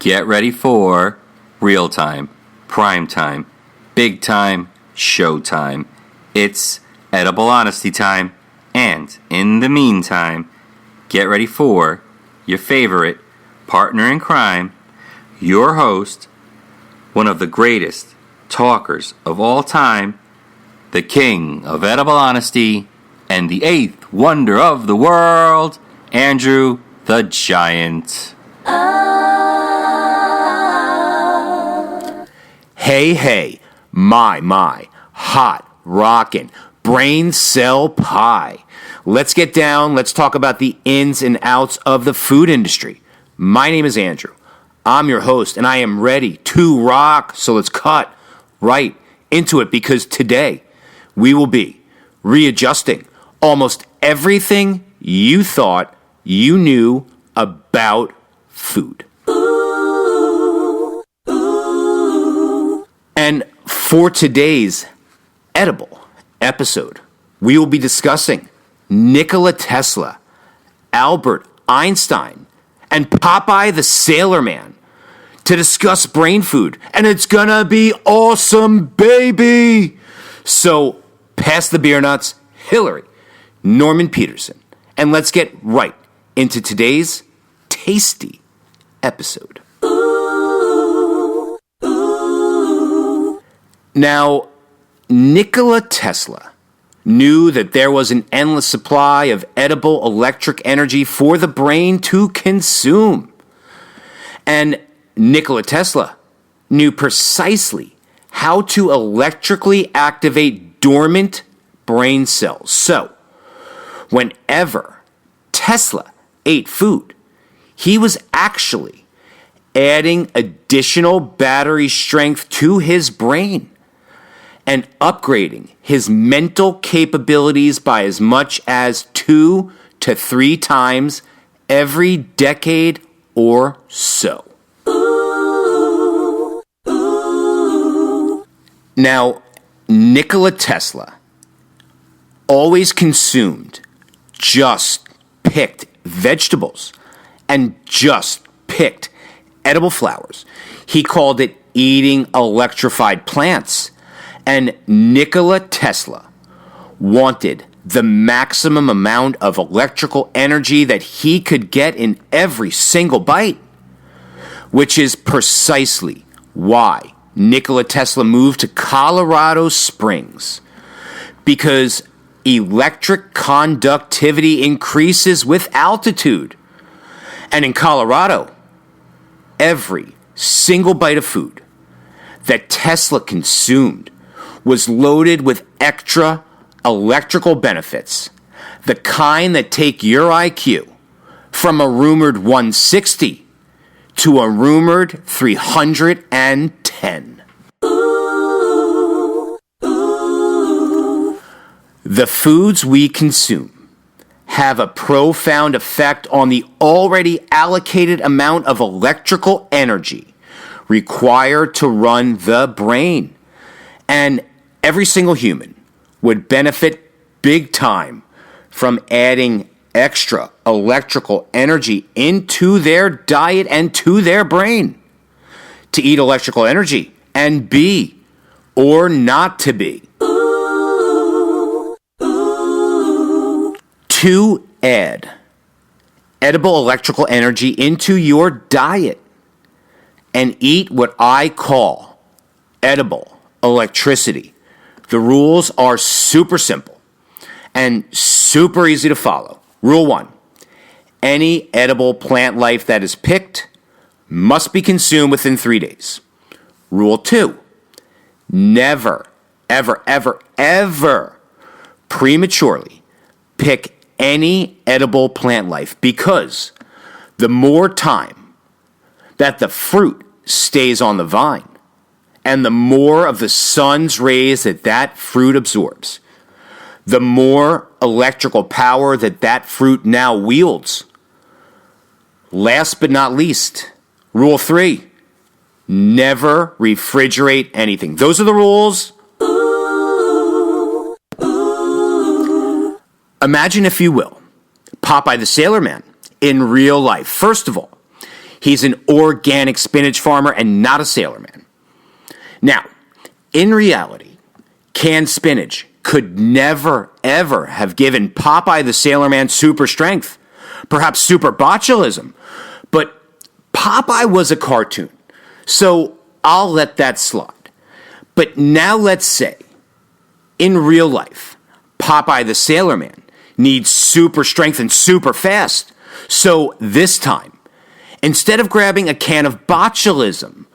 Get ready for real time, prime time, big time, show time. It's edible honesty time. And in the meantime, get ready for your favorite partner in crime, your host, one of the greatest talkers of all time, the king of edible honesty, and the eighth wonder of the world, Andrew the Giant. Hey, my, hot, rockin', brain cell pie. Let's get down, let's talk about the ins and outs of the food industry. My name is Andrew. I'm your host, and I am ready to rock, so let's cut right into it, because today we will be readjusting almost everything you thought you knew about food. And for today's edible episode, we will be discussing Nikola Tesla, Albert Einstein, and Popeye the Sailor Man to discuss brain food. And it's gonna be awesome, baby! So pass the beer nuts, Hillary, Norman Peterson, and let's get right into today's tasty episode. Now, Nikola Tesla knew that there was an endless supply of edible electric energy for the brain to consume. And Nikola Tesla knew precisely how to electrically activate dormant brain cells. So, whenever Tesla ate food, he was actually adding additional battery strength to his brain and upgrading his mental capabilities by as much as 2 to 3 times every decade or so. Now, Nikola Tesla always consumed just picked vegetables and just picked edible flowers. He called it eating electrified plants. And Nikola Tesla wanted the maximum amount of electrical energy that he could get in every single bite, which is precisely why Nikola Tesla moved to Colorado Springs, because electric conductivity increases with altitude. And in Colorado, every single bite of food that Tesla consumed was loaded with extra electrical benefits, the kind that take your IQ from a rumored 160 to a rumored 310. The foods we consume have a profound effect on the already allocated amount of electrical energy required to run the brain. And every single human would benefit big time from adding extra electrical energy into their diet and to their brain. To eat electrical energy and be or not to be. To add edible electrical energy into your diet and eat what I call edible electricity. The rules are super simple and super easy to follow. Rule 1, any edible plant life that is picked must be consumed within 3 days. Rule 2, never, ever prematurely pick any edible plant life, because the more time that the fruit stays on the vine, and the more of the sun's rays that fruit absorbs, the more electrical power that fruit now wields. Last but not least, rule 3, never refrigerate anything. Those are the rules. Imagine, if you will, Popeye the Sailor Man in real life. First of all, He's an organic spinach farmer and not a sailor man. Now, in reality, canned spinach could never, ever have given Popeye the Sailor Man super strength, perhaps super botulism. But Popeye was a cartoon, so I'll let that slide. But now let's say, in real life, Popeye the Sailor Man needs super strength and super fast. So this time, instead of grabbing a can of botulism,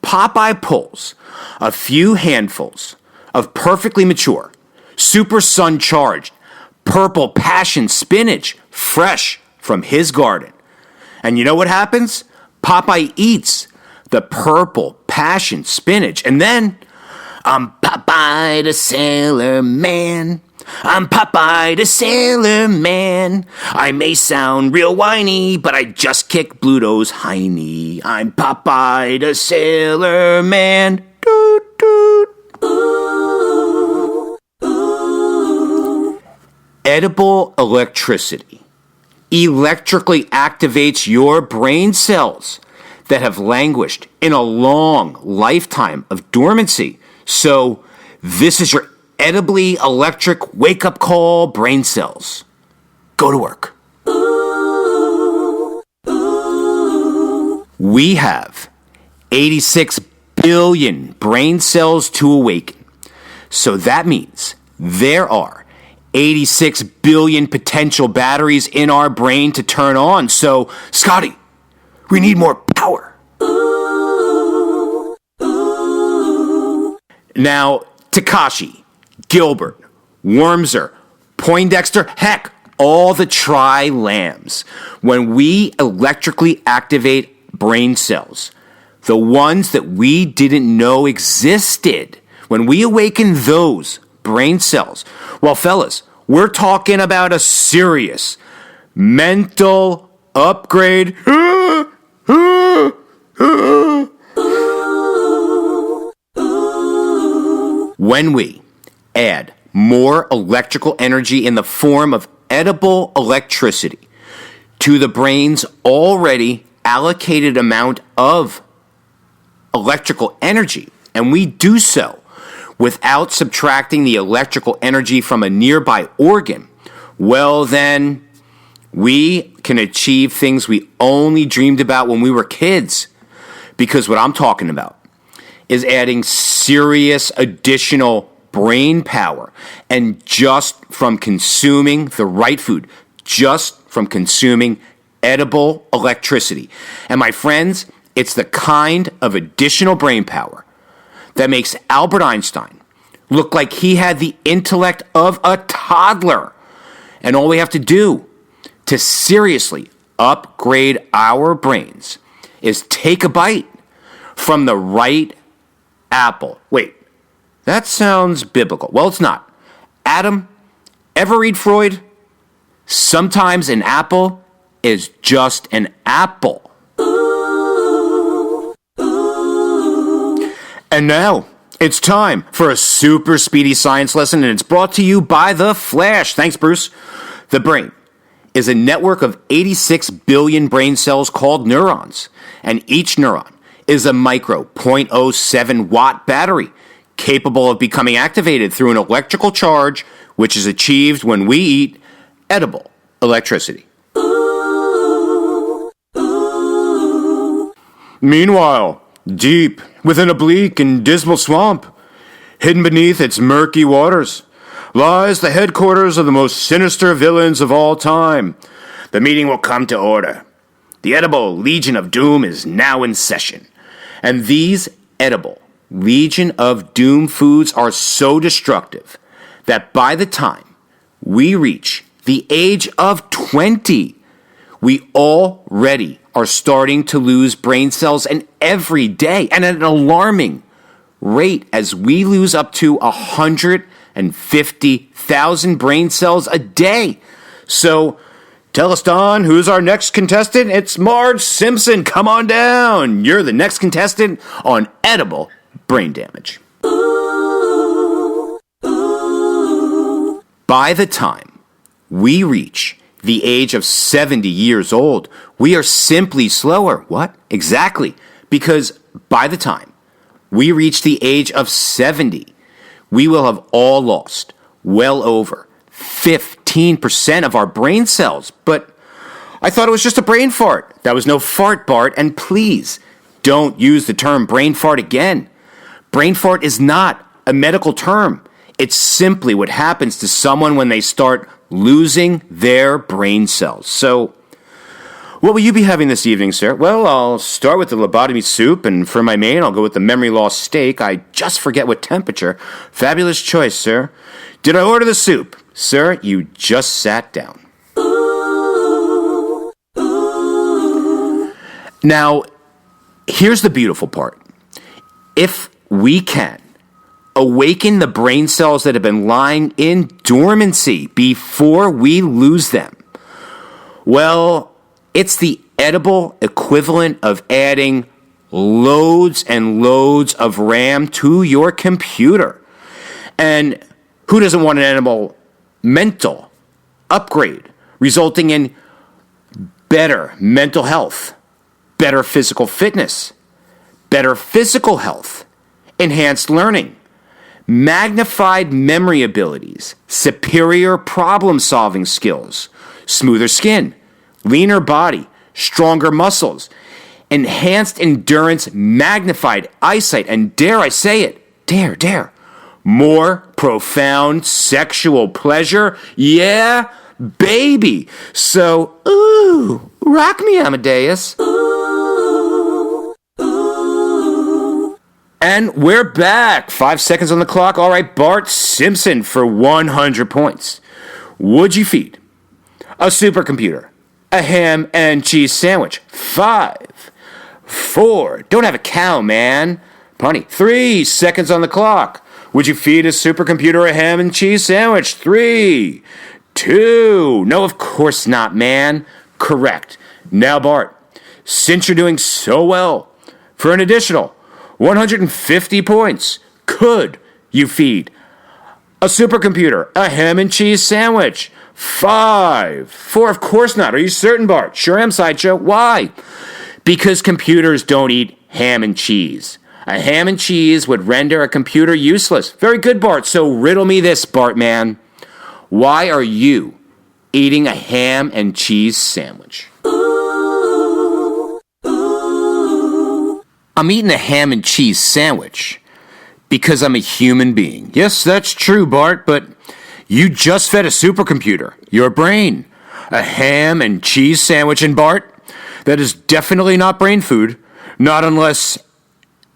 Popeye pulls a few handfuls of perfectly mature, super sun-charged, purple passion spinach fresh from his garden. And you know what happens? Popeye eats the purple passion spinach, and then, I'm Popeye the Sailor Man. I'm Popeye the Sailor Man. I may sound real whiny, but I just kicked Bluto's hiney. I'm Popeye the Sailor Man. Doot, doot. Ooh, ooh. Edible electricity electrically activates your brain cells that have languished in a long lifetime of dormancy. So this is your edibly electric wake-up call brain cells. Go to work. Ooh, ooh. We have 86 billion brain cells to awaken. So that means there are 86 billion potential batteries in our brain to turn on. So, Scotty, we need more power. Ooh, ooh. Now, Takashi, Gilbert, Wormser, Poindexter, heck, all the tri-lambs. When we electrically activate brain cells, the ones that we didn't know existed, when we awaken those brain cells, well, fellas, we're talking about a serious mental upgrade. When we add more electrical energy in the form of edible electricity to the brain's already allocated amount of electrical energy, and we do so without subtracting the electrical energy from a nearby organ, well then, we can achieve things we only dreamed about when we were kids. Because what I'm talking about is adding serious additional brain power, and just from consuming the right food, just from consuming edible electricity. And my friends, it's the kind of additional brain power that makes Albert Einstein look like he had the intellect of a toddler. And all we have to do to seriously upgrade our brains is take a bite from the right apple. Wait, that sounds biblical. Well, it's not. Adam, ever read Freud? Sometimes an apple is just an apple. Ooh, ooh. And now, it's time for a super speedy science lesson, and it's brought to you by The Flash. Thanks, Bruce. The brain is a network of 86 billion brain cells called neurons, and each neuron is a micro 0.07 watt battery capable of becoming activated through an electrical charge, which is achieved when we eat edible electricity. Ooh, ooh. Meanwhile, deep within a bleak and dismal swamp, hidden beneath its murky waters, lies the headquarters of the most sinister villains of all time. The meeting will come to order. The edible Legion of Doom is now in session. And these edible Legion of Doom foods are so destructive that by the time we reach the age of 20, we already are starting to lose brain cells, and every day, and at an alarming rate, as we lose up to 150,000 brain cells a day. So, tell us, Don, who's our next contestant? It's Marge Simpson. Come on down. You're the next contestant on edible brain damage. Ooh, ooh. By the time we reach the age of 70 years old. We are simply slower. What? Exactly. Because by the time we reach the age of 70, we will have all lost well over 15% of our brain cells. But I thought it was just a brain fart. That was no fart, Bart. And please, don't use the term brain fart again. Brain fart is not a medical term. It's simply what happens to someone when they start losing their brain cells. So, what will you be having this evening, sir? Well, I'll start with the lobotomy soup, and for my main, I'll go with the memory loss steak. I just forget what temperature. Fabulous choice, sir. Did I order the soup? Sir, you just sat down. Now, here's the beautiful part. If we can awaken the brain cells that have been lying in dormancy before we lose them, well, it's the edible equivalent of adding loads and loads of RAM to your computer. And who doesn't want an edible mental upgrade resulting in better mental health, better physical fitness, better physical health, enhanced learning, magnified memory abilities, superior problem-solving skills, smoother skin, leaner body, stronger muscles, enhanced endurance, magnified eyesight, and dare I say it, dare, more profound sexual pleasure? Yeah, baby. So, ooh, rock me, Amadeus. And we're back. 5 seconds on the clock. All right, Bart Simpson for 100 points. Would you feed a supercomputer a ham and cheese sandwich? 5, 4. Don't have a cow, man. Punny. 3 seconds on the clock. Would you feed a supercomputer a ham and cheese sandwich? 3, 2. No, of course not, man. Correct. Now, Bart, since you're doing so well, for an additional 150 points, could you feed a supercomputer a ham and cheese sandwich? 5, 4. Of course not. Are you certain, Bart? Sure am, Sideshow. Why? Because computers don't eat ham and cheese. A ham and cheese would render a computer useless. Very good, Bart. So riddle me this, Bartman. Why are you eating a ham and cheese sandwich? I'm eating a ham and cheese sandwich because I'm a human being. Yes, that's true, Bart, but you just fed a supercomputer, your brain, a ham and cheese sandwich. And Bart, that is definitely not brain food, not unless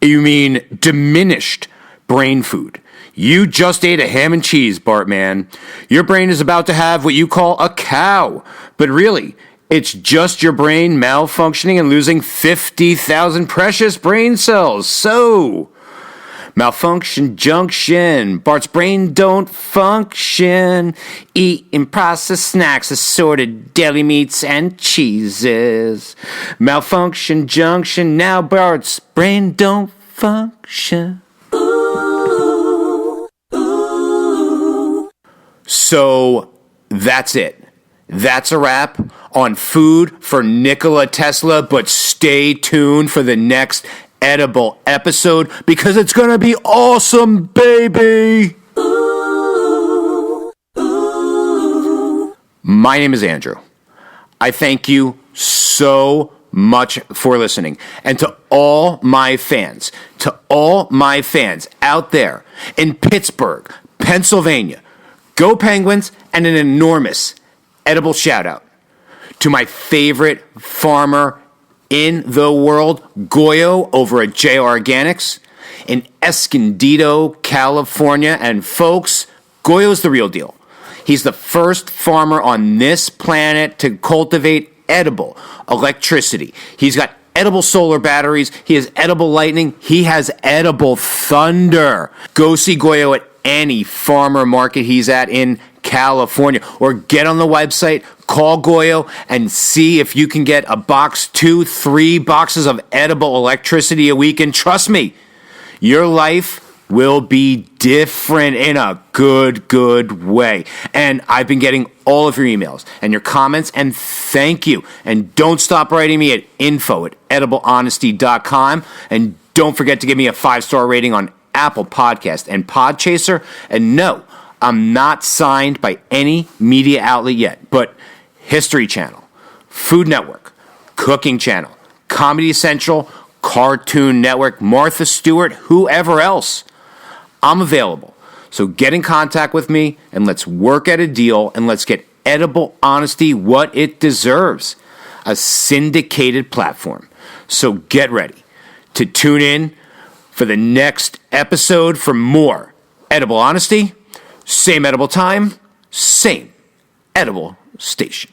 you mean diminished brain food. You just ate a ham and cheese, Bartman. Your brain is about to have what you call a cow, but really, it's just your brain malfunctioning and losing 50,000 precious brain cells. So, malfunction junction. Bart's brain don't function. Eating processed snacks, assorted deli meats and cheeses. Malfunction junction. Now Bart's brain don't function. So, that's it. That's a wrap on food for Nikola Tesla, but stay tuned for the next edible episode because it's going to be awesome, baby! My name is Andrew. I thank you so much for listening. And to all my fans out there in Pittsburgh, Pennsylvania, go Penguins, and an enormous edible shout out to my favorite farmer in the world, Goyo, over at JR Organics in Escondido, California. And folks, Goyo's the real deal. He's the first farmer on this planet to cultivate edible electricity. He's got edible solar batteries. He has edible lightning. He has edible thunder. Go see Goyo at any farmer market he's at in California, or get on the website, call Goyo, and see if you can get a box, 2, 3 boxes of edible electricity a week. And trust me, your life will be different in a good way. And I've been getting all of your emails and your comments, and thank you. And don't stop writing me at info@ediblehonesty.com. And don't forget to give me a 5-star rating on Apple Podcast and Podchaser. And no, I'm not signed by any media outlet yet, but History Channel, Food Network, Cooking Channel, Comedy Central, Cartoon Network, Martha Stewart, whoever else. I'm available. So get in contact with me and let's work at a deal and let's get Edible Honesty what it deserves. A syndicated platform. So get ready to tune in for the next episode for more Edible Honesty. Same edible time, same edible station.